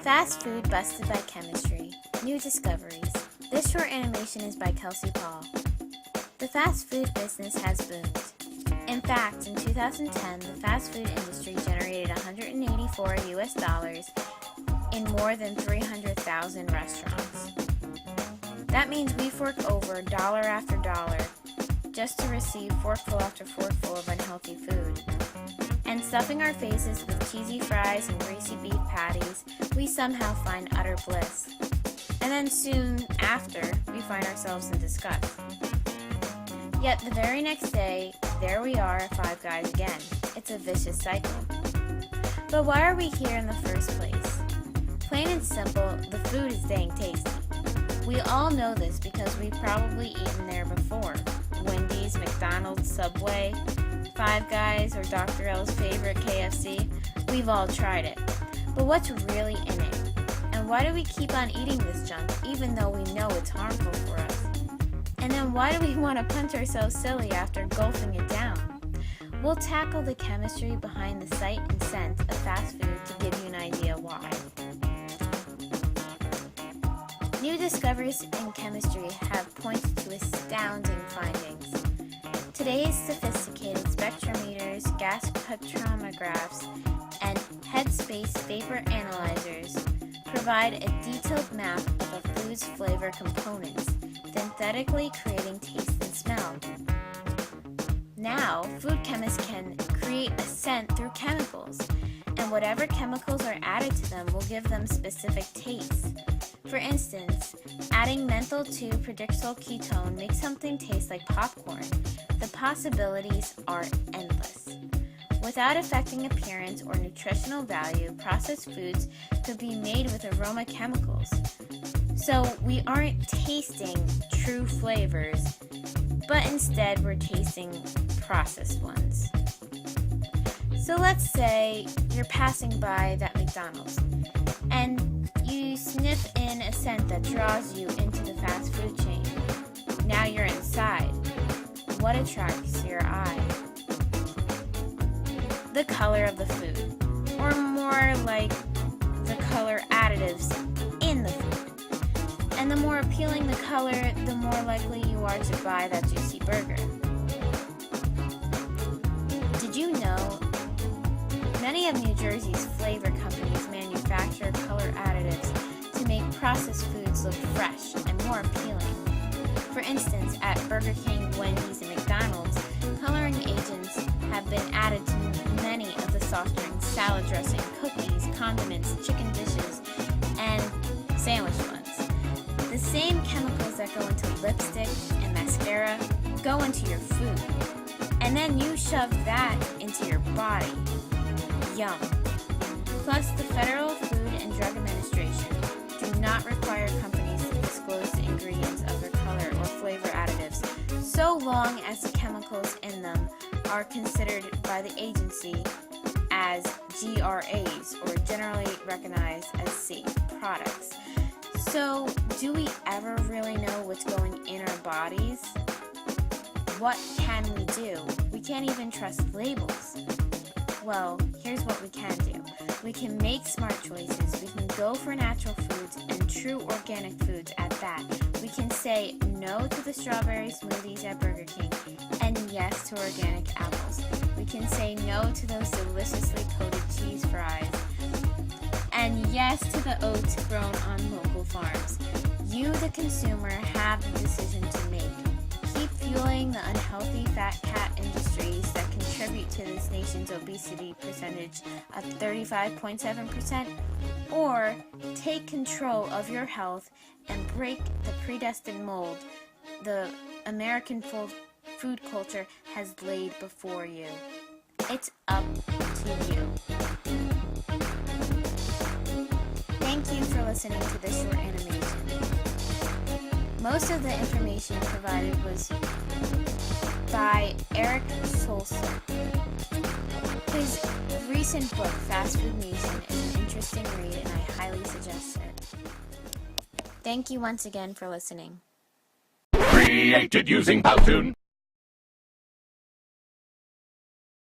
Fast Food Busted by Chemistry, New Discoveries. This short animation is by Kelsey Paul. The fast food business has boomed. In fact, in 2010, the fast food industry generated $184 US in more than 300,000 restaurants. That means we fork over dollar after dollar just to receive forkful after forkful of unhealthy food. And stuffing our faces with cheesy fries and greasy beef patties, we somehow find utter bliss. And then soon after, we find ourselves in disgust. Yet the very next day, there we are at Five Guys again. It's a vicious cycle. But why are we here in the first place? Plain and simple, the food is dang tasty. We all know this because we've probably eaten there before. Wendy's, McDonald's, Subway, Five Guys, or Dr. L's favorite KFC. We've all tried it. But what's really in it? And why do we keep on eating this junk even though we know it's harmful for us? And then why do we want to punch ourselves silly after gulping it down? We'll tackle the chemistry behind the sight and scent of fast food to give you an idea why. New discoveries in chemistry have pointed to astounding findings. Today's sophisticated spectrometers, gas spectrometers, and headspace vapor analyzers provide a detailed map of a food's flavor components, synthetically creating taste and smell. Now, food chemists can create a scent through chemicals, and whatever chemicals are added to them will give them specific tastes. For instance, adding menthol to predixyl ketone makes something taste like popcorn. The possibilities are endless. Without affecting appearance or nutritional value, processed foods could be made with aroma chemicals. So we aren't tasting true flavors, but instead we're tasting processed ones. So let's say you're passing by that McDonald's and you sniff in a scent that draws you into the fast food chain. Now you're inside. What attracts your eye? The color of the food, or more like the color additives in the food. And the more appealing the color, the more likely you are to buy that juicy burger. Did you know many of New Jersey's flavor companies manufacture color additives to make processed foods look fresh and more appealing? For instance, at Burger King, Wendy's, and McDonald's, coloring agents have been added to many of the soft drinks, salad dressing, cookies, condiments, chicken dishes, and sandwich buns. The same chemicals that go into lipstick and mascara go into your food, and then you shove that into your body. Yum. Plus, the Federal Food and Drug Administration do not require companies to disclose the ingredients of their color or flavor additives so long as the chemicals in them are considered by the agency as GRAs, or generally recognized as safe products. So, do we ever really know what's going in our bodies? What can we do? We can't even trust labels. Well, here's what we can do. We can make smart choices. We can go for natural foods and true organic foods at that. We can say no to the strawberry smoothies at Burger King and yes to organic apples. We can say no to those deliciously coated cheese fries and yes to the oats grown on local farms. You, the consumer, have the decision to make. Keep fueling the unhealthy fat cat industries that contribute to this nation's obesity percentage of 35.7%, or take control of your health and break the predestined mold the American food culture has laid before you. It's up to you. Thank you for listening to this short animation. Most of the information provided was by Eric Solson. His recent book, Fast Food Nation, is an interesting read and I highly suggest it. Thank you once again for listening. Created using Powtoon.